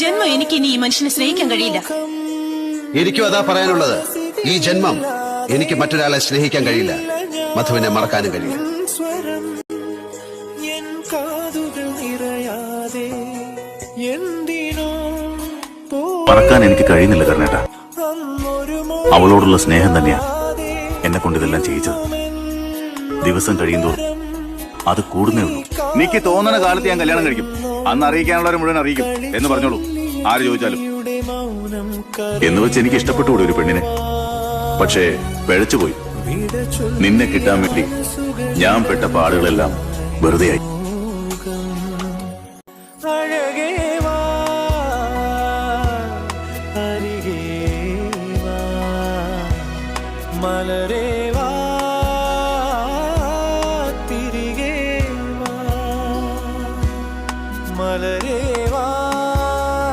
ജന്മം എനിക്ക് ഇനി ഈ മനുഷ്യനെ സ്നേഹിക്കാൻ കഴിയില്ല. എനിക്കും അതാ പറയാനുള്ളത്. ഈ ജന്മം എനിക്ക് മറ്റൊരാളെ സ്നേഹിക്കാൻ കഴിയില്ല, മധുവിനെ മറക്കാനും കഴിയില്ല. മറക്കാൻ എനിക്ക് കഴിയുന്നില്ല കർണേട്ട. അവളോടുള്ള സ്നേഹം തന്നെയാ എന്നെ കൊണ്ട് ഇതെല്ലാം ചെയ്യിച്ചത്. ദിവസം കഴിയുന്തോറും അത് കൂടുന്നേ ഉള്ളൂ. എനിക്ക് തോന്നുന്ന കാലത്ത് ഞാൻ കല്യാണം കഴിക്കും. അന്ന് അറിയിക്കാനുള്ളവരെ മുഴുവൻ അറിയിക്കും എന്ന് പറഞ്ഞോളൂ, ആര് ചോദിച്ചാലും. എന്ന് വെച്ച് എനിക്ക് ഇഷ്ടപ്പെട്ടുകൂടി ഒരു പെണ്ണിനെ. പക്ഷേ പിഴച്ചുപോയി. നിന്നെ കിട്ടാൻ വേണ്ടി ഞാൻ പെട്ട പാടുകളെല്ലാം വെറുതെയായി.